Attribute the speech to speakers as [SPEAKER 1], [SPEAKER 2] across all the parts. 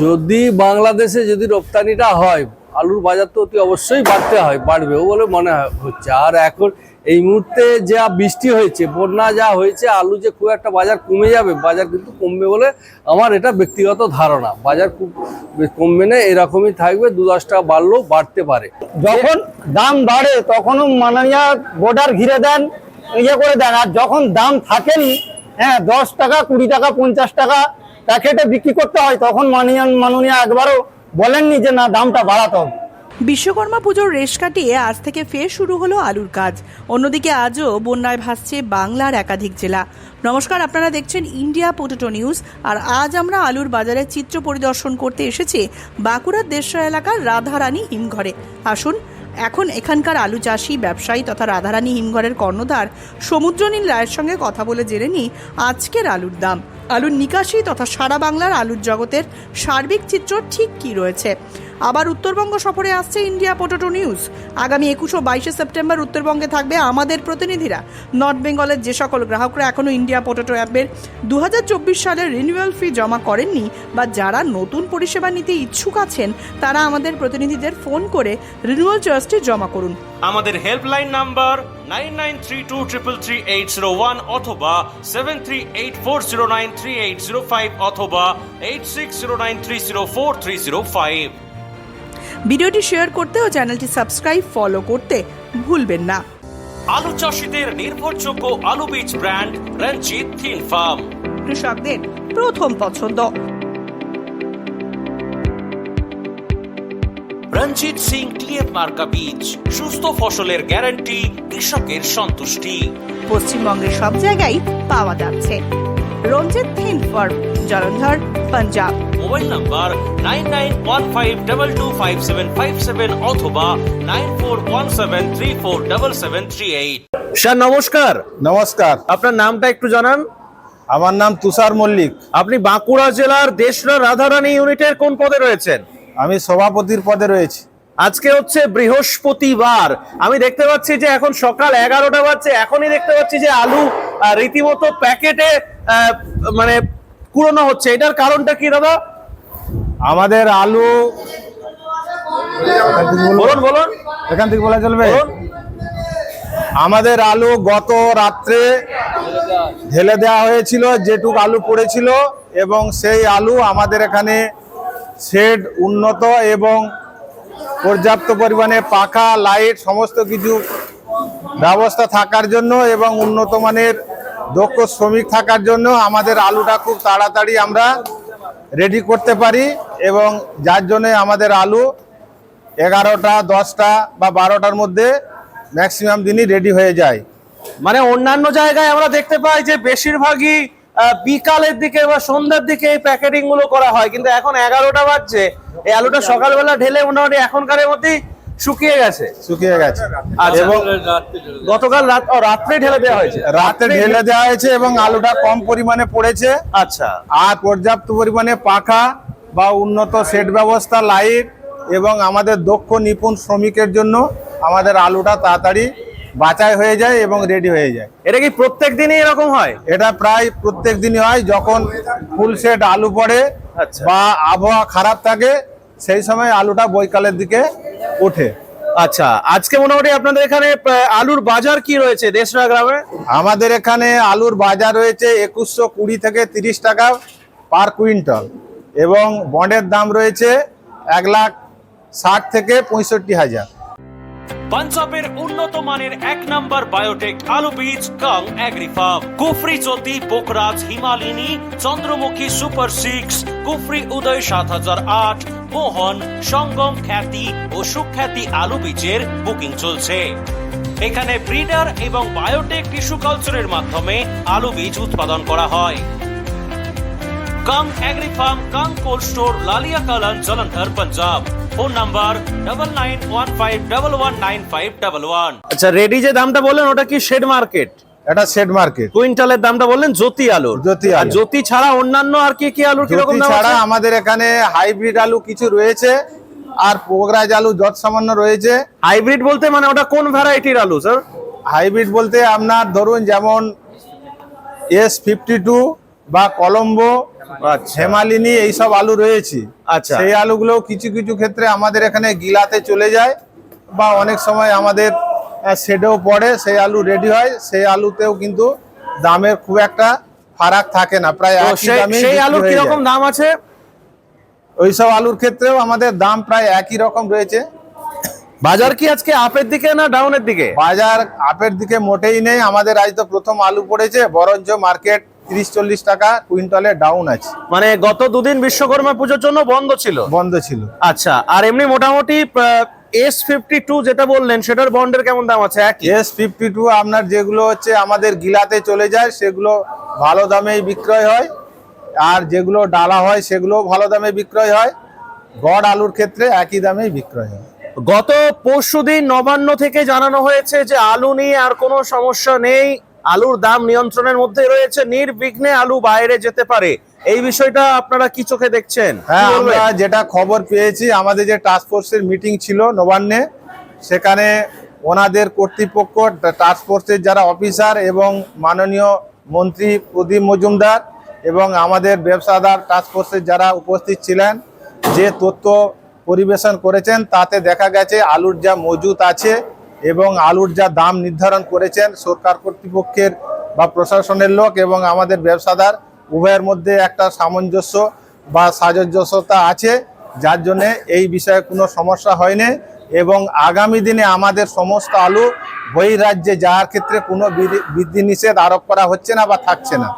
[SPEAKER 1] যদি বাংলাদেশে যদি রপ্তানিটা হয়, আলুর বাজার তো অতি অবশ্যই বাড়বেও বলে মনে হচ্ছে। আর এখন এই মুহূর্তে যা বৃষ্টি হয়েছে, বন্যা যা হয়েছে, আলু যে খুব একটা বাজার কমে যাবে, বাজার কিন্তু কমবে বলে আমার এটা ব্যক্তিগত ধারণা। বাজার খুব কমবে না, এরকমই থাকবে, 2-10 টাকা বাড়লেও বাড়তে পারে।
[SPEAKER 2] যখন দাম বাড়ে তখনও মাননীয় বর্ডার ঘিরে দেন, ইয়ে করে দেন। আর যখন দাম থাকেনি, 10 টাকা 20 টাকা 50 টাকা প্যাকেটে বিক্রি করতে হয়, তখন মাননীয় একবারও বলেননি যে না দামটা বাড়াতে হবে।
[SPEAKER 3] বিশ্বকর্মা পুজোর রেশ কাটিয়ে আজ থেকে ফের শুরু হলো আলুর কাজ। অন্যদিকে আজও বন্যায় ভাসছে বাংলার একাধিক জেলা। নমস্কার, আপনারা দেখছেন ইন্ডিয়া পোটেটো নিউজ। আর আজ আমরা আলুর বাজারের চিত্র পরিদর্শন করতে এসেছি বাঁকুড়ার দেশরা এলাকার রাধারানী হিমঘরে। আসুন এখন এখানকার আলু চাষি, ব্যবসায়ী তথা রাধারানী হিমঘরের কর্ণধার সমুদ্রনীল রায়ের সঙ্গে কথা বলে জেনে নিই আজকের আলুর দাম, আলুর নিকাশি তথা সারা বাংলার আলুর জগতের সার্বিক চিত্র ঠিক কী রয়েছে। আবার উত্তরবঙ্গ সফরে আসছে ইন্ডিয়া পোটেটো নিউজ। আগামী 21 ও 22 সেপ্টেম্বর উত্তরবঙ্গে থাকবে আমাদের প্রতিনিধিরা। নর্থ বেঙ্গলের যে সকল গ্রাহকরা এখনও ইন্ডিয়া পোটেটো অ্যাপের 2024 সালের রিনিউয়াল ফি জমা করেননি বা যারা নতুন পরিষেবা নিতে ইচ্ছুক আছেন, তারা আমাদের প্রতিনিধিদের ফোন করে রিনিউয়াল চার্জটি জমা করুন।
[SPEAKER 4] আমাদের হেল্পলাইন নাম্বার 9932333801 অথবা 7384093805 অথবা 8609304305।
[SPEAKER 3] ভিডিওটি শেয়ার করতে ও চ্যানেলটি সাবস্ক্রাইব ফলো করতে ভুলবেন না।
[SPEAKER 4] আলু চাষীদের নির্ভরযোগ্য আলু বীজ ব্র্যান্ড রঞ্জিত থিন ফার্ম,
[SPEAKER 3] কৃষকদের প্রথম পছন্দ।
[SPEAKER 4] রঞ্জিত সিং টিএফ মার্কা বীজ, সুস্থ ফসলের গ্যারান্টি, কৃষকের সন্তুষ্টি।
[SPEAKER 3] পশ্চিমবঙ্গের সব জায়গায় পাওয়া যাচ্ছে। রঞ্জিত থিন farm, Jalandhar, Punjab.
[SPEAKER 4] Mobile number 9915225757 অথবা 9417347738।
[SPEAKER 5] স্যার নমস্কার।
[SPEAKER 2] নমস্কার,
[SPEAKER 5] আপনার নামটা একটু জানান।
[SPEAKER 2] আমার নাম তুষার মল্লিক।
[SPEAKER 5] আপনি বাঁকুড়া জেলার দেশরা রাধারানী ইউনিটের কোন পদে রয়েছেন?
[SPEAKER 2] আমি সভাপতির পদে রয়েছি।
[SPEAKER 5] আজকে হচ্ছে বৃহস্পতিবার, আমি দেখতে পাচ্ছি যে এখন সকাল 11টা বাজছে, এখনই দেখতে পাচ্ছি যে আলু রীতিমতো প্যাকেটে মানে কুড়ানো হচ্ছে। এটার কারণটা কি দাদা?
[SPEAKER 2] আমাদের আলু
[SPEAKER 5] বলুন।
[SPEAKER 2] এখান থেকে বলা চলবে? আমাদের আলু গত রাত্রে ঢেলে দেওয়া হয়েছিল, যেটুক আলু পড়েছিল, এবং সেই আলু আমাদের এখানে শেড উন্নত এবং পর্যাপ্ত পরিমাণে পাখা, লাইট সমস্ত কিছু ব্যবস্থা থাকার জন্য এবং উন্নত মানের দক্ষ শ্রমিক থাকার জন্য আমাদের আলুটা খুব তাড়াতাড়ি আমরা রেডি করতে পারি, এবং যার জন্য আমাদের আলু 11টা 10টা বা 12টার মধ্যে ম্যাক্সিমাম দিনই রেডি হয়ে যায়।
[SPEAKER 5] মানে অন্যান্য জায়গায় আমরা দেখতে পাই যে বেশিরভাগই বিকালের দিকে বা সন্ধ্যার দিকে এই প্যাকেটিং গুলো করা হয়, কিন্তু এখন 11টা বাজছে, এই আলুটা সকালবেলা ঢেলে মোটামুটি এখনকারের মধ্যেই শুকিয়ে গেছে।
[SPEAKER 2] এবং
[SPEAKER 5] গতকাল রাত্রে ঢেলে দেওয়া হয়েছে।
[SPEAKER 2] রাতে ঢেলে দেওয়া হয়েছে এবং আলুটা কম পরিমাণে পড়েছে।
[SPEAKER 5] আচ্ছা।
[SPEAKER 2] আর পর্যাপ্ত পরিমাণে পাখা বা উন্নত সেট ব্যবস্থা, লাইট এবং আমাদের দক্ষ নিপুণ শ্রমিকের জন্য আমাদের আলুটা তাড়াতাড়ি বাছাই হয়ে যায় এবং রেডি হয়ে যায়।
[SPEAKER 5] এটা কি প্রত্যেক দিনই এরকম হয়?
[SPEAKER 2] এটা প্রায় প্রত্যেক দিনই হয়। যখন ফুল সেট আলু পড়ে
[SPEAKER 5] আচ্ছা,
[SPEAKER 2] বা আবহাওয়া খারাপ থাকে, সেই সময় আলুটা বৈকালের দিকে ওঠে।
[SPEAKER 5] আচ্ছা। আজকে মোটামুটি আপনাদের এখানে আলুর বাজার কি রয়েছে দেশরা গ্রামে?
[SPEAKER 2] আমাদের এখানে আলুর বাজার রয়েছে 2120 থেকে 30 টাকা পার কুইন্টাল, এবং বন্ডের দাম রয়েছে 1,60,000 থেকে 65,000।
[SPEAKER 4] পাঞ্জাবের উন্নত মানের 1 নাম্বার বায়োটেক আলু বীজ কাং এগ্রি ফার্ম, কুফরি জ্যোতি, পোকরাজ, হিমালিনী, চন্দ্রমুখী সুপার 6, কুফরি উদয় 7008, মোহন, সঙ্গম খ্যাতি ও সুখ্যাতি আলু বীজের বুকিং চলছে। এখানে ব্রিডার এবং বায়োটেক টিস্যু কালচারের মাধ্যমে আলু বীজ উৎপাদন করা হয়। Kang agri farm, Kang cold store, Lalia Kalan, Jalandhar, Punjab. Phone number 9915119511।
[SPEAKER 5] আচ্ছা, রেডি যে দামটা বললেন ওটা কি শেড মার্কেট?
[SPEAKER 2] এটা সেট মার্কেট।
[SPEAKER 5] কুইন্টালের দামটা বললেন জ্যোতি আলু।
[SPEAKER 2] আর
[SPEAKER 5] জ্যোতি ছাড়া অন্যান্য আর কি কি আলুর কিরকম দাম
[SPEAKER 2] ছাড়া
[SPEAKER 5] আছে?
[SPEAKER 2] আমাদের এখানে হাইব্রিড আলু কিছু রয়েছে, আর পোগরাজ আলু যত সামান্য রয়েছে।
[SPEAKER 5] হাইব্রিড বলতে মানে ওটা কোন ভ্যারাইটির আলু স্যার?
[SPEAKER 2] হাইব্রিড বলতে আপনার ধরুন যেমন S52 বা কলম্বো
[SPEAKER 5] আচ্ছা
[SPEAKER 2] হেমালিনী এইসব আলু রয়েছে।
[SPEAKER 5] আচ্ছা।
[SPEAKER 2] সেই আলুগুলো কিছু কিছু ক্ষেত্রে আমাদের এখানে গিলাতে চলে যায়, বা অনেক সময় আমাদের শেডেও পড়ে, সেই আলু রেডি হয়। সেই আলুতেও কিন্তু দামের খুব একটা ফারাক থাকে না, প্রায়
[SPEAKER 5] তো
[SPEAKER 2] একই দামেই
[SPEAKER 5] সেই
[SPEAKER 2] বিক্রি
[SPEAKER 5] আলুর
[SPEAKER 2] হয়ে
[SPEAKER 5] কিরকম
[SPEAKER 2] যায়।
[SPEAKER 5] দাম আছে?
[SPEAKER 2] ওইসব আলুর ক্ষেত্রেও আমাদের দাম প্রায় একই রকম রয়েছে।
[SPEAKER 5] বাজার কি আজকে আপের দিকে না ডাউনের দিকে?
[SPEAKER 2] বাজার আপের দিকে মোটেই নেই। আমাদের আজ তো প্রথম আলু পড়েছে, বরঞ্চ মার্কেট 30-40 টাকা কুইন্টালে ডাউন আছে,
[SPEAKER 5] মানে গত দুদিন বিশ্বকর্মা পুজোর জন্য বন্ধ ছিল।
[SPEAKER 2] বন্ধ ছিল।
[SPEAKER 5] আচ্ছা, আর এমনি মোটামুটি S52 যেটা বললেন সেটার বন্ডের কেমন দাম আছে? একই?
[SPEAKER 2] S52 আপনার যেগুলো হচ্ছে আমাদের গিলাতে চলে যায় সেগুলো ভালো দামেই বিক্রয় হয়, আর যেগুলো ডালা হয় সেগুলো ভালো দামে বিক্রয় হয়। গড় আলুর ক্ষেত্রে একই দামেই বিক্রয় হয়।
[SPEAKER 5] গত পরশুদিন নবান্ন থেকে জানানো হয়েছে যে আলু নিয়ে আর কোনো সমস্যা নেই, আলুর দাম নিয়ন্ত্রণের মধ্যে রয়েছে, নির্বিঘ্নে আলু বাইরে যেতে পারে। এই বিষয়টা আপনারা কি চোখে দেখছেন?
[SPEAKER 2] হ্যাঁ,
[SPEAKER 5] কি বলবেন?
[SPEAKER 2] আমরা যেটা খবর পেয়েছি, আমাদের যে টাস্ক ফোর্সের মিটিং ছিল নবান্নে, সেখানে ওনাদের কর্তৃপক্ষ, টাস্ক ফোর্সের যারা অফিসার এবং মাননীয় মন্ত্রী প্রদীপ মজুমদার এবং আমাদের ব্যবসাদার টাস্ক ফোর্সের যারা উপস্থিত ছিলেন, যে তথ্য পরিবেশন করেছেন তাতে দেখা গেছে আলুর যা মজুত আছে এবং আলুর যা দাম নির্ধারণ করেছেন সরকার কর্তৃপক্ষের বা প্রশাসনের লোক এবং আমাদের ব্যবসাদার, উভয়ের মধ্যে একটা সামঞ্জস্য বা সামঞ্জস্যতা আছে, যার জন্য এই বিষয়ে কোনো সমস্যা হয়নি। এবং আগামী দিনে আমাদের সমস্ত আলু বহিরাজ্যে যাওয়ার ক্ষেত্রে কোনো বিধি নিষেধ আরোপ করা হচ্ছে না বা থাকছে না।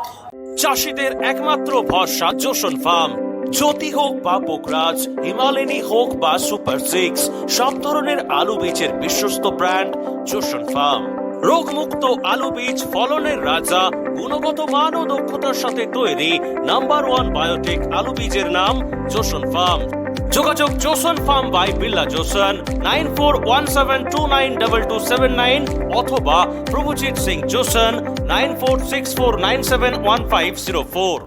[SPEAKER 4] চাষিদের একমাত্র ভরসা জোসন ফার্ম। জ্যোতি হোক বা পোকরাজ, হিমালয়ানি হোক বা সুপার 6, সব ধরনের আলু বীজের বিশ্বস্ত ব্র্যান্ড জোসন ফার্ম। রোগমুক্ত আলু বীজ, ফলনের রাজা, গুণগত মান ও দক্ষতার সাথে তৈরি নাম্বার 1 বায়োটেক আলু বীজের নাম জোসন ফার্ম। যোগাযোগ Joseon farm by Billah Joseon 9417292279 অথবা প্রভুজিৎ সিং জোসন 9464971504।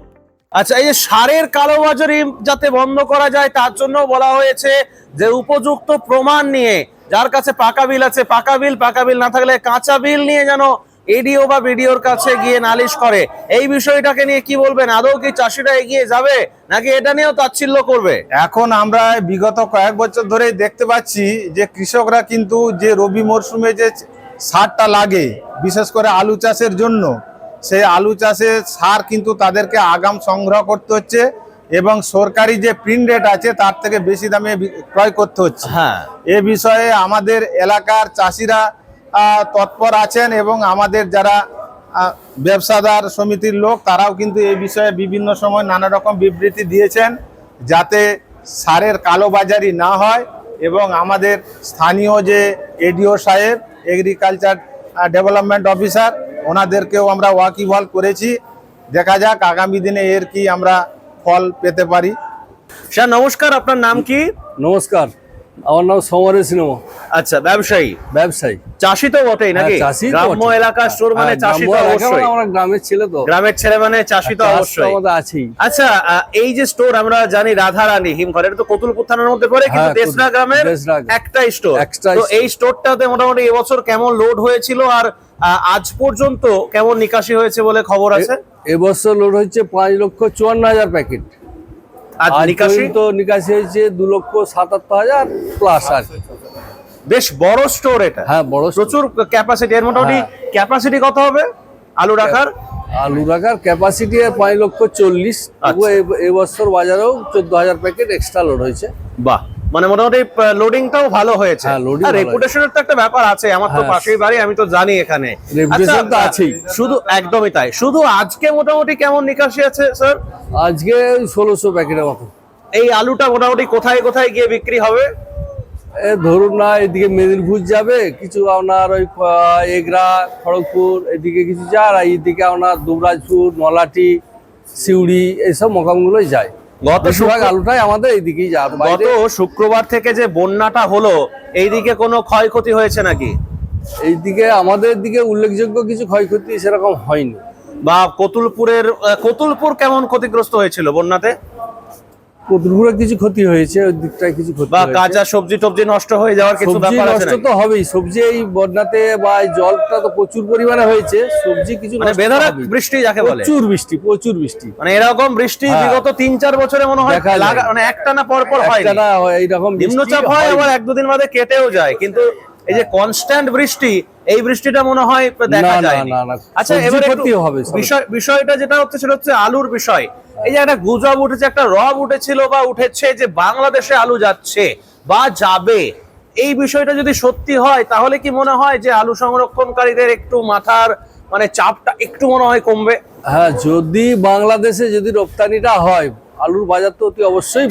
[SPEAKER 5] আচ্ছা, এই যে সারের কালোবাজারি যাতে বন্ধ করা যায় তার জন্য বলা হয়েছে যে উপযুক্ত প্রমাণ নিয়ে, যার কাছে পাকা বিল আছে পাকা বিল না থাকলে কাঁচা বিল নিয়ে যেন এডিও বা বিডিওর কাছে গিয়ে নালিশ করে। এই বিষয়টাকে নিয়ে কি বলবেন? আদৌ কি চাষিরা এগিয়ে যাবে নাকি এটা নিয়েও তাচ্ছিল্য করবে?
[SPEAKER 2] এখন আমরা বিগত কয়েক বছর ধরেই দেখতে পাচ্ছি যে কৃষকরা কিন্তু যে রবি মরশুমে যে সারটা লাগে বিশেষ করে আলু চাষের জন্য, সেই আলু চাষের সার কিন্তু তাদেরকে আগাম সংগ্রহ করতে হচ্ছে এবং সরকারি যে প্রিন্ট রেট আছে তার থেকে বেশি দামে ক্রয় করতে হচ্ছে।
[SPEAKER 5] হ্যাঁ,
[SPEAKER 2] এ বিষয়ে আমাদের এলাকার চাষিরা তৎপর আছেন এবং আমাদের যারা ব্যবসাদার সমিতির লোক তারাও কিন্তু এই বিষয়ে বিভিন্ন সময় নানা রকম বিবৃতি দিয়েছেন যাতে সারের কালোবাজারি না হয়। এবং আমাদের স্থানীয় যে এডিও সাহেব, এগ্রিকালচার ডেভেলপমেন্ট অফিসার, ওনাদেরকেও আমরা ওয়াকিবহাল করেছি। দেখা যাক আগামী দিনে এর কি আমরা ফল পেতে পারি।
[SPEAKER 5] স্যার নমস্কার, আপনার নাম কি?
[SPEAKER 1] নমস্কার, আমার নাম সমরেশ সিনেমা।
[SPEAKER 5] আচ্ছা, ব্যবসায়ী?
[SPEAKER 1] ব্যবসায়ী।
[SPEAKER 5] চাষি তো বটেই নাকি?
[SPEAKER 1] হ্যাঁ, চাষী তো
[SPEAKER 5] গ্রাম্য
[SPEAKER 1] বটে।
[SPEAKER 5] এলাকা স্টোর মানে
[SPEAKER 1] হ্যাঁ,
[SPEAKER 5] চাষি তো
[SPEAKER 1] গ্রাম্য এলাকা
[SPEAKER 5] অবশ্যই,
[SPEAKER 1] মানে আমরা গ্রামের ছেলে তো।
[SPEAKER 5] গ্রামের ছেলে মানে চাষি তো
[SPEAKER 1] চাষ তো
[SPEAKER 5] অবশ্যই।
[SPEAKER 1] আমাদের আছেই।
[SPEAKER 5] আচ্ছা, এই যে স্টোর আমরা জানি রাধারানী হিমঘর, এটা তো কতুলপুর থানার মধ্যে পড়ে, কিন্তু
[SPEAKER 1] হ্যাঁ,
[SPEAKER 5] দেশরা গ্রামের
[SPEAKER 1] দেশরা গ্রাম।
[SPEAKER 5] একটাই স্টোর।
[SPEAKER 1] একটা
[SPEAKER 5] তো
[SPEAKER 1] store।
[SPEAKER 5] এই স্টোরটাতে মোটামুটি এবছর কেমন লোড হয়েছিল আর আজ পর্যন্ত কেমন নিকাশি হয়েছে বলে খবর আছে?
[SPEAKER 1] এবছর লোড হচ্ছে 5,54,000 প্যাকেট।
[SPEAKER 5] আজ নিকাশি
[SPEAKER 1] তো নিকাশি হয়েছে 2,77,000 প্লাস আর কি।
[SPEAKER 5] বেশ বড় স্টোর এটা।
[SPEAKER 1] হ্যাঁ, বড় store।
[SPEAKER 5] প্রচুর ক্যাপাসিটি। এর মোটামুটি
[SPEAKER 1] হ্যাঁ।
[SPEAKER 5] ক্যাপাসিটি কত হবে আলু রাখার?
[SPEAKER 1] আলু রাখার ক্যাপাসিটি 5,40,000।
[SPEAKER 5] আচ্ছা।
[SPEAKER 1] এবছর বাজারেও 14,000 প্যাকেট এক্সট্রা লোড হয়েছে।
[SPEAKER 5] বাহ, মানে মোটামুটি লোডিংটাও ভালো হয়েছে।
[SPEAKER 1] হ্যাঁ, loading
[SPEAKER 5] আর
[SPEAKER 1] ভালো
[SPEAKER 5] রেপুটেশনের তো একটা ব্যাপার আছে, আমার তো
[SPEAKER 1] হ্যাঁ।
[SPEAKER 5] পাশেই বাড়ি, আমি তো জানি এখানে
[SPEAKER 1] Reputation
[SPEAKER 5] আচ্ছা,
[SPEAKER 1] তো আছেই।
[SPEAKER 5] শুধু একদমই তাই। শুধু আজকে মোটামুটি কেমন নিকাশি আছে স্যার?
[SPEAKER 1] আজকে 1,600 প্যাকেটের মতো।
[SPEAKER 5] এই আলুটা মোটামুটি কোথায় কোথায় গিয়ে বিক্রি হবে?
[SPEAKER 1] ধরুন না, এদিকে মেদিনীপুর যাবে কিছু, আপনার ওই এগরা, খড়গপুর এদিকে কিছু যায়, আর এইদিকে আপনার দুবরাজপুর, নলাটি, সিউড়ি এইসব মোকামগুলোই যায়। বেশিরভাগ আলুটাই আমাদের এইদিকেই যায়।
[SPEAKER 5] গত শুক্রবার থেকে যে বন্যাটা হলো, এইদিকে কোনো ক্ষয়ক্ষতি হয়েছে নাকি?
[SPEAKER 1] এইদিকে আমাদের দিকে উল্লেখযোগ্য কিছু ক্ষয়ক্ষতি সেরকম হয়নি।
[SPEAKER 5] বা কতুলপুর কেমন ক্ষতিগ্রস্ত হয়েছিল বন্যাতে?
[SPEAKER 1] কতগুলো কিছু ক্ষতি হয়েছে, ওই দিকটায় কিছু ক্ষতি
[SPEAKER 5] বা
[SPEAKER 1] হয়েছে।
[SPEAKER 5] কাঁচা সবজি টবজি নষ্ট হয়ে যাওয়ার কিছু
[SPEAKER 1] সবজি
[SPEAKER 5] ব্যাপার আছে
[SPEAKER 1] নষ্ট
[SPEAKER 5] নাকি?
[SPEAKER 1] তো হবেই, সবজি এই বন্যাতে বা এই জলটা তো প্রচুর পরিমাণে হয়েছে, সবজি কিছু
[SPEAKER 5] মানে
[SPEAKER 1] নষ্ট
[SPEAKER 5] বেধারাক
[SPEAKER 1] হবেই।
[SPEAKER 5] বৃষ্টি যাকে বলে,
[SPEAKER 1] প্রচুর বৃষ্টি
[SPEAKER 5] মানে এরকম বৃষ্টি
[SPEAKER 1] হ্যাঁ।
[SPEAKER 5] বিগত 3-4 বছরে মনে হয়
[SPEAKER 1] দেখা যায়।
[SPEAKER 5] মানে একটানা পর পর হয়
[SPEAKER 1] একটা না এইরকম
[SPEAKER 5] নিম্নচাপ হয় আবার 1-2 দিন বাদে কেটেও যায়, কিন্তু এই যে কনস্ট্যান্ট বৃষ্টি, এই বৃষ্টিটা মনে হয় দেখা
[SPEAKER 1] না, না,
[SPEAKER 5] যায়
[SPEAKER 1] না, না।
[SPEAKER 5] আচ্ছা,
[SPEAKER 1] সবজি
[SPEAKER 5] এবারে
[SPEAKER 1] ক্ষতি হবে সব।
[SPEAKER 5] বিষয়টা যেটা হচ্ছে সেটা হচ্ছে আলুর বিষয়। এই যে একটা গুজব উঠেছে, একটা রব উঠেছিল বা উঠেছে যে বাংলাদেশে আলু যাচ্ছে বা যাবে, এই বিষয়টা যদি সত্যি হয় তাহলে কি মনে হয় যে আলু সংরক্ষণকারীদের একটু মাথার মানে চাপটা একটু মনে হয় কমবে?
[SPEAKER 1] হ্যাঁ, যদি বাংলাদেশে যদি রপ্তানিটা হয়, আলুর বাজার তো অতি অবশ্যই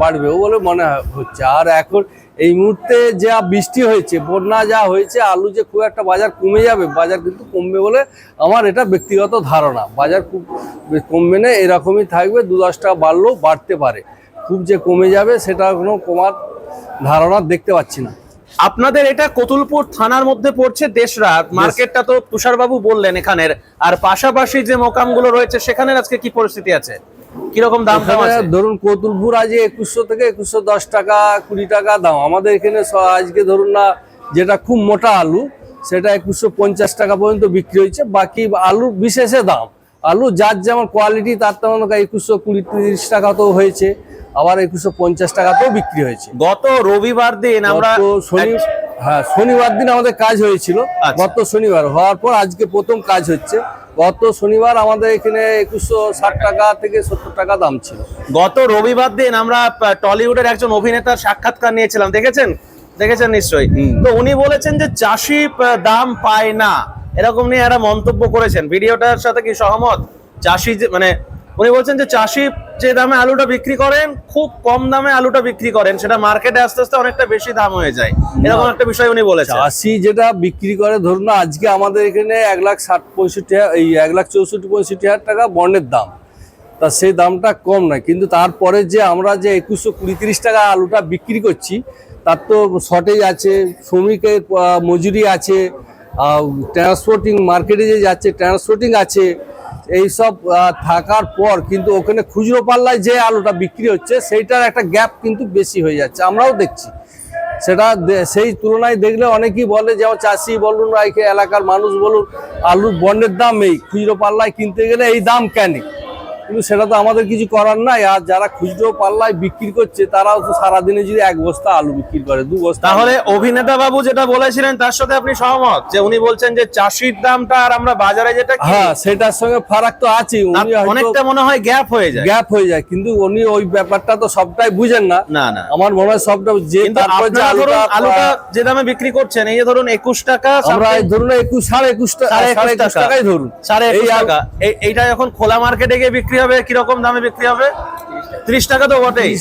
[SPEAKER 1] বাড়বেও বলে মনে হচ্ছে। আর এখন এই মুহূর্তে যা বৃষ্টি হয়েছে, বন্যা যা হয়েছে, আলু যে খুব একটা বাজার কমে যাবে, বাজার কিন্তু কমবে বলে আমার এটা ব্যক্তিগত ধারণা। বাজার খুব কমবে না, এরকমই থাকবে, 2-10 টাকা বাড়লেও বাড়তে পারে, খুব যে কমে যাবে সেটা কোনো কমার ধারণা দেখতে পাচ্ছি না।
[SPEAKER 5] আপনাদের এটা কতুলপুর থানার মধ্যে পড়ছে দেশরাত মার্কেটটা, তো তুষারবাবু বললেন এখানের, আর পাশাপাশি যে মোকামগুলো রয়েছে সেখানের আজকে কি পরিস্থিতি আছে, কিরকম দাম দাম
[SPEAKER 1] এখানে
[SPEAKER 5] আছে?
[SPEAKER 1] ধরুন কতুলপুর আজ 2100 থেকে 2110 টাকা 20 টাকা দাম। আমাদের এখানে আজকে ধরুন না, যেটা খুব মোটা আলু সেটা 2150 টাকা পর্যন্ত বিক্রি হয়েছে। বাকি আলু বিশেষে দাম, আলু যার যেমন কোয়ালিটি তার তেমন 2120-30 টাকা তো হয়েছে, আবার 2150 টাকাতেও বিক্রি হয়েছে।
[SPEAKER 5] গত রবিবার দিন আমরা
[SPEAKER 1] শনিবার দিন আমাদের কাজ হয়েছিল।
[SPEAKER 5] আচ্ছা।
[SPEAKER 1] গত শনিবার হওয়ার পর আজকে প্রথম কাজ হচ্ছে। গত শনিবার আমাদের এখানে 2160 টাকা থেকে 70 টাকা দাম ছিল।
[SPEAKER 5] গত রবিবার দিন আমরা টলিউডের একজন অভিনেতার সাক্ষাৎকার নিয়েছিলাম, দেখেছেন নিশ্চয়ই। তো উনি বলেছেন যে চাষি দাম পায় না, এরকম নিয়ে একটা মন্তব্য করেছেন। ভিডিওটার সাথে কি সহমত? চাষি যে মানে উনি বলছেন যে চাষি যে দামে আলুটা বিক্রি করেন, খুব কম দামে আলুটা বিক্রি করেন, সেটা মার্কেটে আস্তে আস্তে অনেকটা বেশি দাম হয়ে যায়, এরকম একটা বিষয় উনি বলেছেন।
[SPEAKER 1] চাষি যেটা বিক্রি করে, ধরুন না, আজকে আমাদের এখানে 1,64,65,000 টাকা বন্ডের দাম, তা সেই দামটা কম না। কিন্তু তারপরে যে আমরা যে 2120-30 টাকা আলুটা বিক্রি করছি, তার তো শর্টেজ আছে, শ্রমিকের মজুরি আছে, ট্রান্সপোর্টিং মার্কেটে যে যাচ্ছে ট্রান্সপোর্টিং আছে, এইসব থাকার পর কিন্তু ওখানে খুচরো পাল্লায় যে আলুটা বিক্রি হচ্ছে সেইটার একটা গ্যাপ কিন্তু বেশি হয়ে যাচ্ছে, আমরাও দেখছি সেটা। সেই তুলনায় দেখলে অনেকেই বলে, যেমন চাষি বলুন, এলাকার মানুষ বলুন, আলুর বন্ডের দাম এই, খুচরো পাল্লায় কিনতে গেলে এই দাম কেন? কিন্তু সেটা তো আমাদের কিছু করার নাই। আর যারা খুচরো পাল্লায় বিক্রি করছে তারাও তো সারাদিনে যদি 1 বস্তা আলু বিক্রি করে, 2 বস্তা,
[SPEAKER 5] তাহলে অভিনেতা বাবু যেটা বলেছিলেন তার সাথে আপনি সহমত, যে উনি বলছেন যে চাষির দামটা আর আমরা বাজারে যেটা কিনি,
[SPEAKER 1] হ্যাঁ, সেটার সঙ্গে ফারাক তো আছে। উনি
[SPEAKER 5] অনেকটা মনে হয় গ্যাপ হয়ে যায়,
[SPEAKER 1] কিন্তু উনি ওই ব্যাপারটা তো সবটাই বুঝেন না।
[SPEAKER 5] না
[SPEAKER 1] আমার মনে হয় সবটা যে
[SPEAKER 5] কিন্তু
[SPEAKER 1] তারপর যে
[SPEAKER 5] আপনারা ধরুন আলুটা যে দামে বিক্রি করছেন, এই যে ধরুন 21 টাকা,
[SPEAKER 1] আমরা ধরুন 21 টাকাই ধরুন,
[SPEAKER 5] 21 টাকা, এইটা যখন খোলা মার্কেটে গিয়ে বিক্রি হবে কিরকম দামে বিক্রি হবে? 30 টাকা তো বটেই,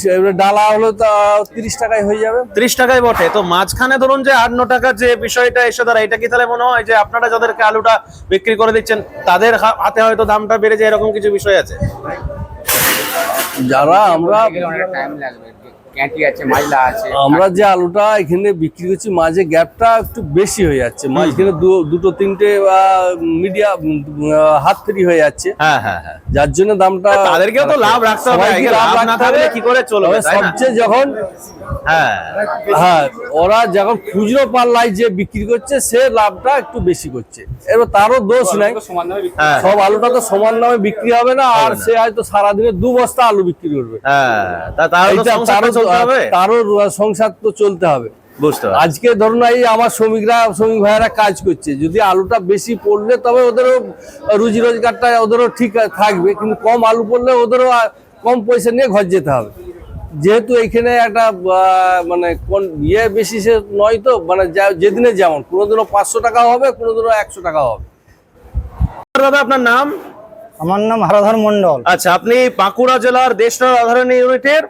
[SPEAKER 1] ডালা হলো তো 30 টাকায় হয়ে যাবে।
[SPEAKER 5] 30 টাকায় বটে। তো মাঝখানে ধরুন যে 8-9 টাকা যে বিষয়টা এসে দাঁড়ায়, এটা কি তাহলে মনে হয় যে আপনারা যাদেরকে আলুটা বিক্রি করে দিচ্ছেন তাদের হাতে হয়তো দামটা বেড়ে যায়, এরকম কিছু বিষয় আছে?
[SPEAKER 1] যারা আমরা
[SPEAKER 6] টাইম লাগবে, ক্যাঁটি আছে, মাইলা আছে।
[SPEAKER 1] আমরা যে আলুটা এখানে বিক্রি করছি, মাঝে গ্যাপটা একটু বেশি হয়ে যাচ্ছে, মাঝখানে 2-3টে মিডিয়াম হাত ফ্রি হয়ে যাচ্ছে।
[SPEAKER 5] হ্যাঁ,
[SPEAKER 1] যার জন্য দামটা
[SPEAKER 5] তাদেরকেও তো লাভ রাখতে হবে,
[SPEAKER 1] সবাইকে
[SPEAKER 5] লাভ না
[SPEAKER 1] রাখতে
[SPEAKER 5] থাকলে
[SPEAKER 1] হবে।
[SPEAKER 5] কি করে চলবে,
[SPEAKER 1] তবে
[SPEAKER 5] তাই না?
[SPEAKER 1] সবচেয়ে যখন হ্যাঁ, ওরা যখন খুচরো পাল্লায় যে বিক্রি করছে সে লাভটা একটু বেশি করছে, এবার তারও দোষ নাই।
[SPEAKER 5] হ্যাঁ।
[SPEAKER 1] সব আলুটা তো সমান দামে বিক্রি হবে না, আর সে হয়তো সারাদিনে 2 বস্তা আলু বিক্রি করবে, তারও সংসার তো চলতে হবে।
[SPEAKER 5] বুঝতে পারছি।
[SPEAKER 1] আজকে ধরুন এই আমার শ্রমিক ভাইয়েরা কাজ করছে, যদি আলুটা বেশি পড়লে তবে ওদেরও রুজি রোজগারটা ওদেরও ঠিক থাকবে, কিন্তু কম আলু পড়লে ওদেরও কম পয়সা নিয়ে ঘর যেতে হবে। যেহেতু এইখানে একটা মানে কোন বেশি সে নয়, তো মানে যেদিনে যেমন, কোনোদিনও 500 টাকা হবে, কোনোদিনও 100 টাকা হবে।
[SPEAKER 5] দাদা আপনার নাম?
[SPEAKER 7] আমার নাম হারাধর মন্ডল,
[SPEAKER 5] আচ্ছা, আপনি বাঁকুড়া জেলার দেশরাত আধারণ ইউনিটের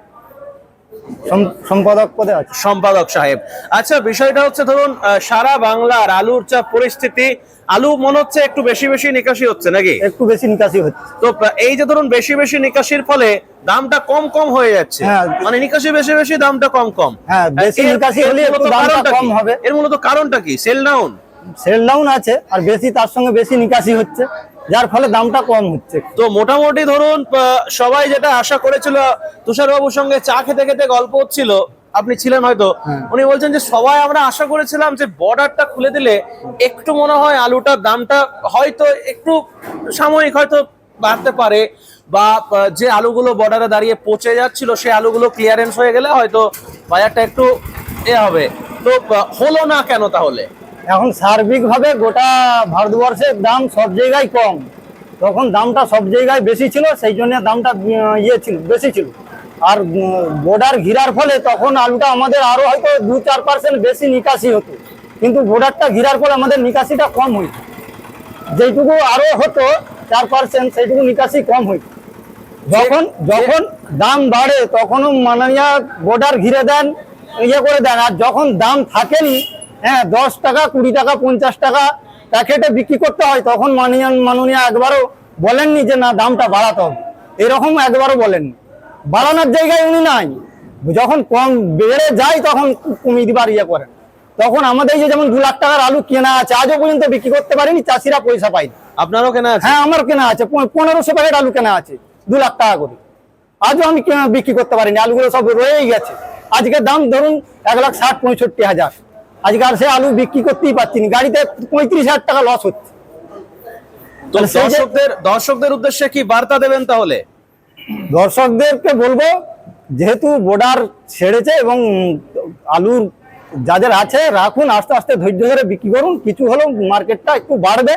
[SPEAKER 7] সম্পাদক পদে আছি।
[SPEAKER 5] সম্পাদক সাহেব। আচ্ছা, বিষয়টা হচ্ছে ধরুন সারা বাংলার আলুর যা পরিস্থিতি, আলু মনে হচ্ছে একটু বেশি বেশি নিকাশি হচ্ছে নাকি?
[SPEAKER 7] একটু বেশি নিকাশি হচ্ছে।
[SPEAKER 5] তো এই যে ধরুন বেশি বেশি নিকাশির ফলে দামটা কম কম হয়ে যাচ্ছে,
[SPEAKER 7] হ্যাঁ।
[SPEAKER 5] মানে নিকাশি বেশি বেশি দামটা কম কম।
[SPEAKER 7] হ্যাঁ, বেশি নিকাশি হলে একটু দামটা কম হবে।
[SPEAKER 5] এর মূলত কারণটা কি? Sell down?
[SPEAKER 7] সেল ডাউন আছে, আর বেশি তার সঙ্গে বেশি নিকাশি হচ্ছে। যার ফলে দামটা কম হচ্ছে।
[SPEAKER 5] তো মোটামুটি ধরুন সবাই যেটা আশা করেছিল, তুষারবাবুর সঙ্গে চা খেতে খেতে গল্প হচ্ছিল, আপনি ছিলেন হয়তো, উনি বলছেন যে সবাই আমরা আশা করেছিলাম যে বর্ডারটা খুলে দিলে একটু মনে হয় আলুটার দামটা হয়তো একটু সাময়িক হয়তো বাড়তে পারে, বা যে আলুগুলো বর্ডারে দাঁড়িয়ে পচে যাচ্ছিল সেই আলুগুলো ক্লিয়ারেন্স হয়ে গেলে হয়তো বাজারটা একটু হবে। তো হলো না কেন তাহলে?
[SPEAKER 7] এখন সার্বিকভাবে গোটা ভারতবর্ষের দাম সব জায়গায় কম, তখন দামটা সব জায়গায় বেশি ছিল, সেই জন্য দামটা ছিল বেশি ছিল। আর বর্ডার ঘিরার ফলে তখন আলুটা আমাদের আরো হয়তো 2-4% বেশি নিকাশি হতো, কিন্তু বর্ডারটা ঘিরার ফলে আমাদের নিকাশিটা কম হইতো, যেটুকু আরো হতো 4% সেইটুকু নিকাশি কম হইতো। যখন যখন দাম বাড়ে তখনও মাননীয় বর্ডার ঘিরে দেন, ইয়ে করে দেন, আর যখন দাম থাকেনি, হ্যাঁ 10 টাকা 20 টাকা 50 টাকা প্যাকেটে বিক্রি করতে হয়, তখন মাননীয় একবারও বলেননি যে না দামটা বাড়াতে হবে, এরকম একবারও বলেননি। বাড়ানোর জায়গায় উনি নাই, যখন কম বেড়ে যায় তখন কমিয়ে দিবার ইয়ে করেন। তখন আমাদের যে যেমন 2 লাখ টাকার আলু কেনা আছে, আজও পর্যন্ত বিক্রি করতে পারিনি, চাষিরা পয়সা পায়নি।
[SPEAKER 5] আপনারও কেনা আছে?
[SPEAKER 7] হ্যাঁ আমার কেনা আছে, 1500 প্যাকেট আলু কেনা আছে 2 লাখ টাকা করে, আজও আমি বিক্রি করতে পারিনি, আলুগুলো সব রয়েই গেছে। আজকে দাম ধরুন 1,60,65,000, আজকে আর সে আলু বিক্রি করতেই পারছি না, গাড়িতে 35,000 টাকা লস হচ্ছে।
[SPEAKER 5] তো দর্শকদের উদ্দেশ্যে কি বার্তা দেবেন তাহলে?
[SPEAKER 7] দর্শকদেরকে বলবো, যেহেতু বর্ডার ছেড়েছে এবং আলুর যাদের আছে রাখুন, আস্তে আস্তে ধৈর্য ধরে বিক্রি করুন, কিছু হলেও মার্কেটটা একটু বাড়বে,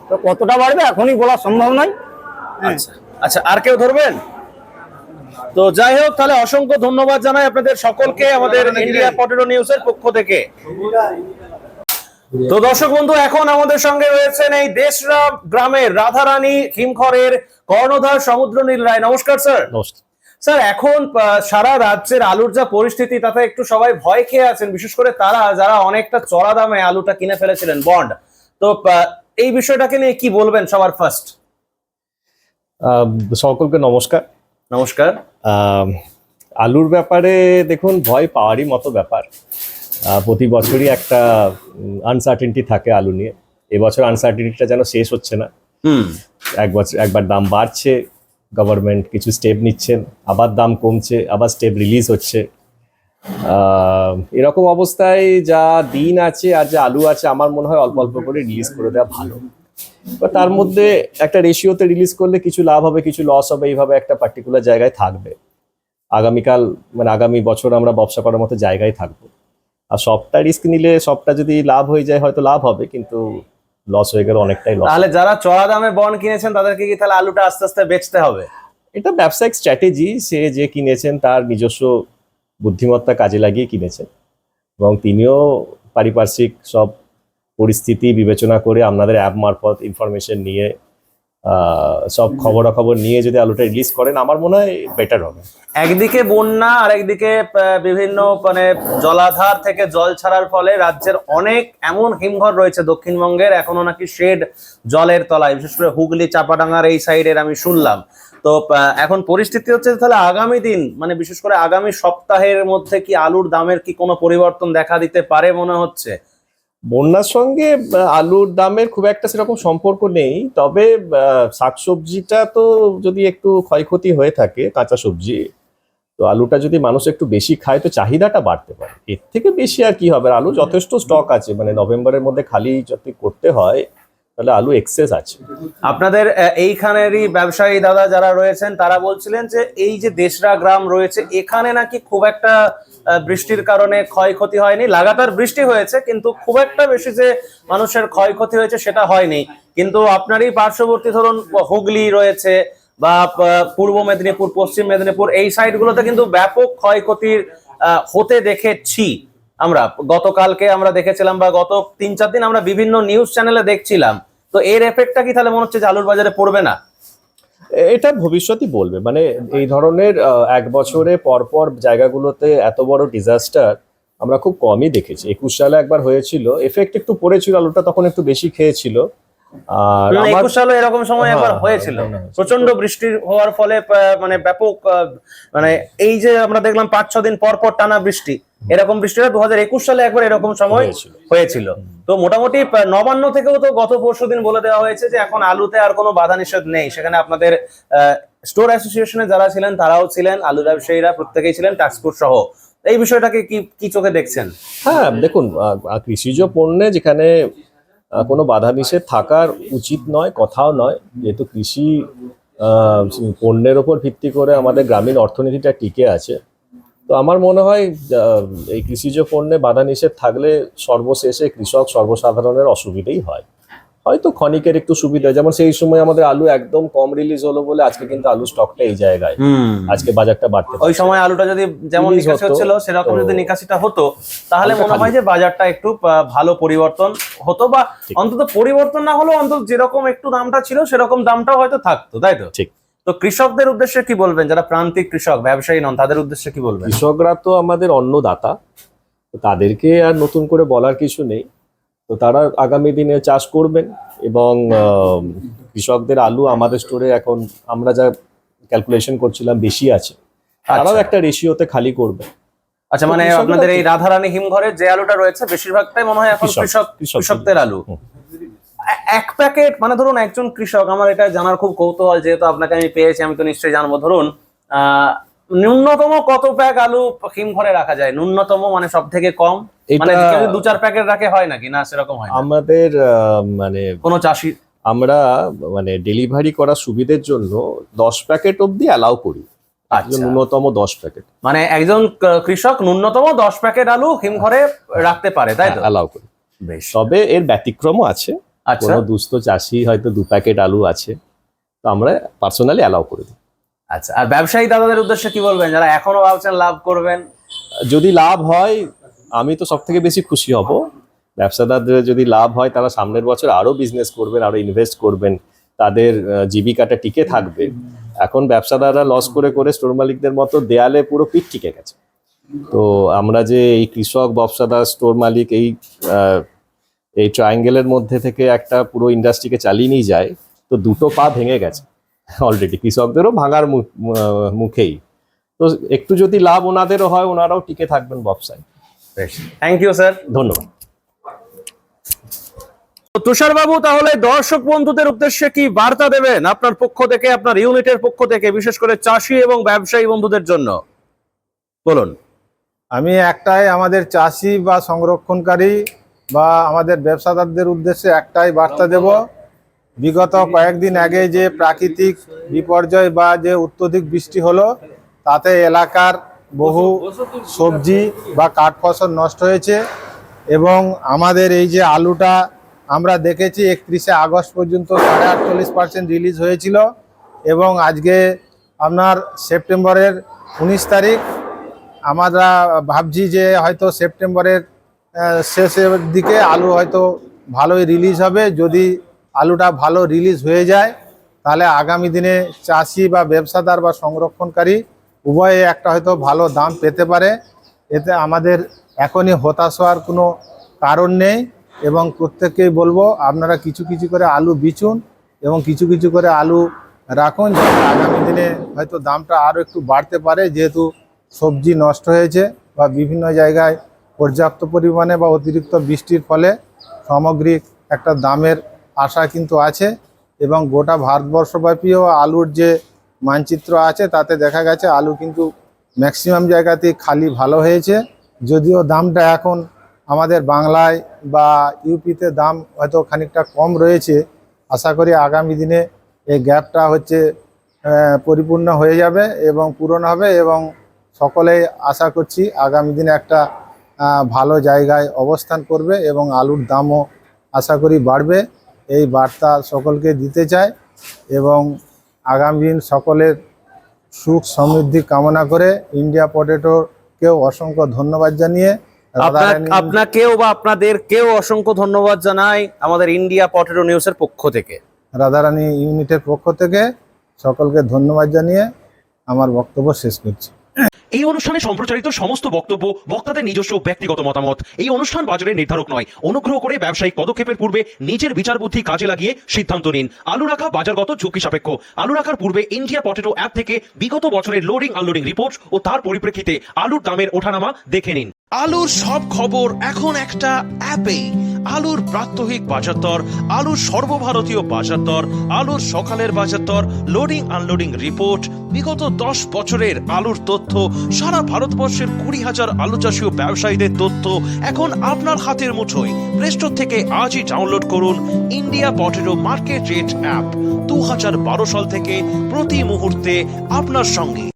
[SPEAKER 7] তো কতটা বাড়বে এখনই বলা সম্ভব নয়।
[SPEAKER 5] আচ্ছা আচ্ছা, আর কেউ ধরবেন? তো যাই হোক, তাহলে অসংখ্য ধন্যবাদ জানাই আপনাদের সকলকে আমাদের ইন্ডিয়া পটেটো নিউজের পক্ষ থেকে। তো দর্শক বন্ধু, এখন আমাদের সঙ্গে রয়েছেন এই দেশরা গ্রামের রাধারানী হিমঘরের কর্ণধার সমুদ্রনীল রায়। নমস্কার স্যার।
[SPEAKER 1] নমস্কার
[SPEAKER 5] স্যার, এখন সারা রাজ্যের আলুর যা পরিস্থিতি তাতে একটু সবাই ভয় খেয়ে আছেন, বিশেষ করে তারা যারা অনেকটা চড়া দামে আলুটা কিনে ফেলেছিলেন বন্ড। তো এই বিষয়টাকে নিয়ে কি বলবেন সবার ফার্স্ট?
[SPEAKER 8] সকলকে নমস্কার।
[SPEAKER 5] নমস্কার।
[SPEAKER 8] আলুর ব্যাপারে দেখুন, ভয় পাওয়ারই মতো ব্যাপার। প্রতি বছরই একটা আনসার্টেনটি থাকে আলু নিয়ে। এবছর আনসার্টেনটিটা যেন শেষ হচ্ছে না। একবার দাম বাড়ছে, গভর্নমেন্ট কিছু স্টেপ নিচ্ছেন, আবার দাম কমছে, আবার স্টেপ রিলিজ হচ্ছে। এরকম অবস্থায় যা দিন আছে আর যা আলু আছে, আমার মনে হয় অল্প অল্প করে রিলিজ করে দেওয়া ভালো। তার মধ্যে একটা রেশিওতে রিলিজ করলে কিছু লাভ হবে, কিছু লস হবে, এইভাবে একটা পার্টিকুলার জায়গায় থাকবে। আগামীকাল মানে আগামী বছর আমরা ব্যবসা করার মতো জায়গায় থাকবো। আর সবটা রিস্ক নিলে সবটা যদি লাভ হয়ে যায় হয়তো লাভ হবে, কিন্তু লস হয়ে গেলে অনেকটাই লস।
[SPEAKER 5] তাহলে যারা চড়া দামে বন্ড কিনেছেন তাদেরকে কি তাহলে আলুটা আস্তে আস্তে বেচতে হবে?
[SPEAKER 8] এটা ব্যবসায়িক স্ট্র্যাটেজি, সে যে কিনেছেন তার নিজস্ব বুদ্ধিমত্তা কাজে লাগিয়ে কিনেছেন, এবং তিনিও পারিপার্শ্বিক সব পরিস্থিতি বিবেচনা করে আপনাদের অ্যাপ মারফত ইনফরমেশন নিয়ে সব খবরাখবর নিয়ে যদি আলুটা রিলিজ করেন, আমার মনে হয় বেটার হবে।
[SPEAKER 5] একদিকে বন্যা আর একদিকে বিভিন্ন মানে জলাধার থেকে জল ছাড়ার ফলে রাজ্যের অনেক এমন হিমঘর রয়েছে দক্ষিণবঙ্গের, এখনো নাকি শেড জলের তলায়, বিশেষ করে হুগলি চাপাডাঙ্গার এই সাইডের আমি শুনলাম। তো এখন পরিস্থিতি হচ্ছে তাহলে আগামী দিন মানে বিশেষ করে আগামী সপ্তাহের মধ্যে কি আলুর দামের কি কোনো পরিবর্তন দেখা দিতে পারে মনে হচ্ছে?
[SPEAKER 8] বন্যার সঙ্গে আলুর দামের খুব একটা সেরকম সম্পর্ক নেই, তবে শাকসবজিটা তো যদি একটু ক্ষয়ক্ষতি হয়ে থাকে, কাঁচা সবজি, তো আলুটা যদি মানুষ একটু বেশি খায় তো চাহিদাটা বাড়তে পারে। এর থেকে বেশি আর কি হবে? আলু যথেষ্ট স্টক আছে, মানে নভেম্বরের মধ্যে খালি যদি করতে হয় তাহলে আলু এক্সেস আছে।
[SPEAKER 5] আপনাদের এইখানেরই ব্যবসায়ী দাদা যারা রয়েছেন তারা বলছিলেন যে এই যে দেশরা গ্রাম রয়েছে এখানে নাকি খুব একটা বৃষ্টির কারণে ক্ষয়ক্ষতি হয়নি, লাগাতার বৃষ্টি হয়েছে কিন্তু খুব একটা বেশি যে মানুষের ক্ষয়ক্ষতি হয়েছে সেটা হয়নি। কিন্তু আপনারই পার্শ্ববর্তী ধরুন হুগলি রয়েছে বা পূর্ব মেদিনীপুর, পশ্চিম মেদিনীপুর, এই সাইডগুলোতে কিন্তু ব্যাপক ক্ষয়ক্ষতির হতে দেখেছি আমরা। গতকালকে আমরা দেখেছিলাম বা গত 3-4 দিন আমরা বিভিন্ন নিউজ চ্যানেলে দেখছিলাম। তো এর এফেক্টটা কি তাহলে মনে হচ্ছে যে আলুর বাজারে পড়বে না?
[SPEAKER 8] এটা ভবিষ্যতই বলবে। মানে এই ধরনের এক বছরে পরপর জায়গাগুলোতে এত বড় ডিজাস্টার আমরা খুব কমই দেখেছি। 21 সালে একবার হয়েছিল, এফেক্ট একটু পড়েছিল, আলুটা তখন একটু বেশি খেয়েছিল। আর আমার
[SPEAKER 5] 21 সালে এরকম সময় একবার
[SPEAKER 8] হ্যাঁ,
[SPEAKER 5] হয়েছিল,
[SPEAKER 8] মনে হয়েছে।
[SPEAKER 5] প্রচন্ড বৃষ্টি হওয়ার ফলে মানে ব্যাপক মানে এই যে আমরা দেখলাম 5-6 দিন পর পর টানা বৃষ্টি, এরকম বৃষ্টিটা 2021 সালে একবার এরকম সময় হয়েছিল। তো মোটামুটি নবান্ন থেকেও তো গত পরশুদিন বলে দেওয়া হয়েছে যে এখন আলুতে আর কোনো বাধা নিষেধ নেই। সেখানে আপনাদের স্টোর অ্যাসোসিয়েশনে যারা ছিলেন তারাও ছিলেন, আলু ব্যবসায়ীরা প্রত্যেকেই ছিলেন, টাস্কফোর্স সহ। এই বিষয়টাকে কি চোখে দেখছেন?
[SPEAKER 8] হ্যাঁ দেখুন, কৃষিজ পণ্যে যেখানে কোনো বাধা নিষেধ থাকার উচিত নয়, কথাও নয়, যেহেতু কৃষি পণ্যের ওপর ভিত্তি করে আমাদের গ্রামীণ অর্থনীতিটা টিকে আছে। তো আমার মনে হয় এই কৃষিজ পণ্যে বাধা নিষেধ থাকলে সর্বশেষে কৃষক সর্বসাধারণের অসুবিধেই হয়। হয়তো ক্ষণিকের একটু সুবিধা, যেমন সেই সময় আমাদের আলু একদম কম রিলিজ হলো বলে আজকে কিন্তু আলু স্টকটা এই জায়গায়, আজকে বাজারটা বাড়তে
[SPEAKER 5] ওই সময় আলুটা যদি যেমন
[SPEAKER 8] Release
[SPEAKER 5] নিকাশি
[SPEAKER 8] হতো,
[SPEAKER 5] হচ্ছিল সেরকম যদি
[SPEAKER 8] তো
[SPEAKER 5] নিকাশিটা হতো তাহলে
[SPEAKER 8] আলুটা
[SPEAKER 5] মনে হয়
[SPEAKER 8] খালি।
[SPEAKER 5] যে বাজারটা একটু ভালো পরিবর্তন হতো, বা অন্তত পরিবর্তন না হলেও অন্তত যেরকম একটু দামটা ছিল সেরকম দামটাও হয়তো থাকতো, তাই তো?
[SPEAKER 8] ঠিক।
[SPEAKER 5] তো কৃষকদের উদ্দেশ্যে কি বলবেন, যারা প্রান্তিক কৃষক, ব্যবসায়ী নন, তাদের উদ্দেশ্যে কি বলবেন?
[SPEAKER 8] কৃষকরা তো আমাদের অন্নদাতা, তো তাদেরকে আর নতুন করে বলার কিছু নেই। তো তারা আগামী দিনে চাষ করবেন, এবং কৃষকদের আলু আমাদের স্টোরে এখন আমরা যা ক্যালকুলেশন করছিলাম বেশি আছে, তারাও একটা রেশিওতে খালি করবে।
[SPEAKER 5] আচ্ছা, মানে
[SPEAKER 8] কৃষকরা
[SPEAKER 5] আপনাদের এই
[SPEAKER 8] ঠিক।
[SPEAKER 5] রাধারানী হিমঘরে যে আলুটা রয়েছে বেশিরভাগটাই মনে হয় এখন কৃষকদের আলু। এক প্যাকেট, মানে ধরুন একজন কৃষক, আমার এটা জানার খুব কৌতূহল, যেহেতু আপনাকে আমি পেয়েছি আমি তো নিশ্চয়ই জানবো, ধরুন ন্যূনতম কত প্যাক আলু হিমঘরে রাখা যায়? ন্যূনতম মানে সব থেকে কম, মানে
[SPEAKER 8] এটা-
[SPEAKER 5] কেউ 2-4 প্যাকেট রাখে, হয় নাকি? না, সেরকম হয় না
[SPEAKER 8] আমাদের মানে
[SPEAKER 5] কোনো চাষি?
[SPEAKER 8] আমরা মানে ডেলিভারি করার সুবিধের জন্য 10 প্যাকেট অবধি অ্যালাউ করি।
[SPEAKER 5] আচ্ছা।
[SPEAKER 8] ন্যূনতম 10 প্যাকেট
[SPEAKER 5] মানে একজন কৃষক ন্যূনতম 10 প্যাকেট আলু হিমঘরে রাখতে পারে, তাই তো?
[SPEAKER 8] অ্যালাউ করি।
[SPEAKER 5] বেশ।
[SPEAKER 8] তবে এর ব্যতিক্রমও আছে,
[SPEAKER 5] আচ্ছা।
[SPEAKER 8] কোনো দুস্থ চাষি হয়তো 2 প্যাকেট আলু আছে, তো আমরা পার্সোনালি অ্যালাউ করে দিই।
[SPEAKER 5] আচ্ছা, আর ব্যবসায়ী দাদাদের উদ্দেশ্যে কি বলবেন, যারা এখনো ভাবছেন লাভ করবেন?
[SPEAKER 8] যদি লাভ হয় আমি তো সব থেকে বেশি খুশি হব। ব্যবসাদারদের যদি লাভ হয় তারা সামনের বছর আরো বিজনেস করবেন, আরো ইনভেস্ট করবেন, তাদের জীবিকাটা টিকে থাকবে। এখন ব্যবসাদাররা লস করে করে স্টোর মালিকদের মতো দেয়ালে পুরো পিঠ টিকে গেছে। তো আমরা যে এই কৃষক, ব্যবসাদার, স্টোর মালিক, এই ট্রায়াঙ্গেলের মধ্যে থেকে একটা পুরো ইন্ডাস্ট্রিকে চালিয়ে নিয়ে যায়, তো দুটো পা ভেঙে গেছে অলরেডি, কৃষকদেরও ভাঙার মুখেই। তো একটু যদি লাভ ওনাদেরও হয়, ওনারাও টিকে থাকবেন ব্যবসায়।
[SPEAKER 5] থ্যাংক ইউ স্যার,
[SPEAKER 8] ধন্যবাদ।
[SPEAKER 5] তুষার বাবু, তাহলে দর্শক বন্ধুদের উদ্দেশ্যে কি বার্তা দেবেন আপনার পক্ষ থেকে, আপনার ইউনিটের পক্ষ থেকে, বিশেষ করে চাষি এবং ব্যবসায়ী বন্ধুদের জন্য? বলুন।
[SPEAKER 2] আমি একটাই আমাদের চাষি বা সংরক্ষণকারী বা আমাদের ব্যবসাদারদের উদ্দেশ্যে একটাই বার্তা দেব, বিগত কয়েকদিন আগে যে প্রাকৃতিক বিপর্যয় বা যে অত্যধিক বৃষ্টি হলো, তাতে এলাকার বহু সবজি বা কাঠ ফসল নষ্ট হয়েছে। এবং আমাদের এই যে আলুটা আমরা দেখেছি 31শে আগস্ট পর্যন্ত 48% রিলিজ হয়েছিল, এবং আজকে আপনার সেপ্টেম্বরের 19 তারিখ। আমরা ভাবছি যে হয়তো সেপ্টেম্বরের শেষের দিকে আলু হয়তো ভালোই রিলিজ হবে। যদি আলুটা ভালো রিলিজ হয়ে যায় তাহলে আগামী দিনে চাষি বা ব্যবসাদার বা সংরক্ষণকারী উভয়ে একটা হয়তো ভালো দাম পেতে পারে। এতে আমাদের এখনই হতাশ হওয়ার কোনো কারণ নেই, এবং প্রত্যেককেই বলবো আপনারা কিছু কিছু করে আলু বিচুন এবং কিছু কিছু করে আলু রাখুন, যাতে আগামী দিনে হয়তো দামটা আরও একটু বাড়তে পারে, যেহেতু সবজি নষ্ট হয়েছে বা বিভিন্ন জায়গায় পর্যাপ্ত পরিমাণে বা অতিরিক্ত বৃষ্টির ফলে সামগ্রিক একটা দামের আশা কিন্তু আছে। এবং গোটা ভারতবর্ষব্যাপীও আলুর যে মানচিত্র আছে তাতে দেখা গেছে আলু কিন্তু ম্যাক্সিমাম জায়গাতেই খালি ভালো হয়েছে। যদিও দামটা এখন আমাদের বাংলায় বা ইউপিতে দাম হয়তো খানিকটা কম রয়েছে, আশা করি আগামী দিনে এই গ্যাপটা পরিপূর্ণ হয়ে যাবে এবং পূরণ হবে, এবং সকলেই আশা করছি আগামী দিনে একটা ভালো জায়গায় অবস্থান করবে এবং আলুর দামও আশা করি বাড়বে। এই বার্তা সকলকে দিতে চাই, এবং আগামী দিন সকলের সুখ সমৃদ্ধি কামনা করে ইন্ডিয়া পটেটোকেও অসংখ্য ধন্যবাদ জানিয়ে
[SPEAKER 5] আপনাকেও বা আপনাদেরকেও অসংখ্য ধন্যবাদ জানাই আমাদের ইন্ডিয়া পটেটো নিউজের পক্ষ থেকে,
[SPEAKER 2] রাধারানী ইউনিটের পক্ষ থেকে সকলকে ধন্যবাদ জানিয়ে আমার বক্তব্য শেষ করছি।
[SPEAKER 9] এই অনুষ্ঠানে সম্প্রচারিত সমস্ত বক্তব্য বক্তাদের নিজস্ব ব্যক্তিগত মতামত। এই অনুষ্ঠান বাজারের নির্ধারক নয়। অনুগ্রহ করে ব্যবসায়িক পদক্ষেপের পূর্বে নিজের বিচার বুদ্ধি কাজে লাগিয়ে সিদ্ধান্ত নিন। আলু রাখা বাজারগত ঝুঁকি সাপেক্ষ। আলু রাখার পূর্বে ইন্ডিয়া পটেটো অ্যাপ থেকে বিগত বছরের লোডিং আনলোডিং রিপোর্ট ও তার পরিপ্রেক্ষিতে আলুর দামের ওঠানামা দেখে নিন।
[SPEAKER 4] আলুর সব খবর এখন একটা অ্যাপেই। আলুর প্রাত্যহিক বাজার দর, আলুর সর্বভারতীয় বাজার দর, আলুর সকালের বাজার দর, লোডিং আনলোডিং রিপোর্ট, বিগত 10 বছরের আলুর তথ্য, সারা ভারতবর্ষের 20,000 আলু চাষী ও ব্যবসায়ীদের তথ্য এখন আপনার হাতের মুঠোয়। প্লে স্টোর থেকে আজই ডাউনলোড করুন India potato market rate app. 2012 সাল থেকে প্রতি মুহূর্তে আপনার সঙ্গে।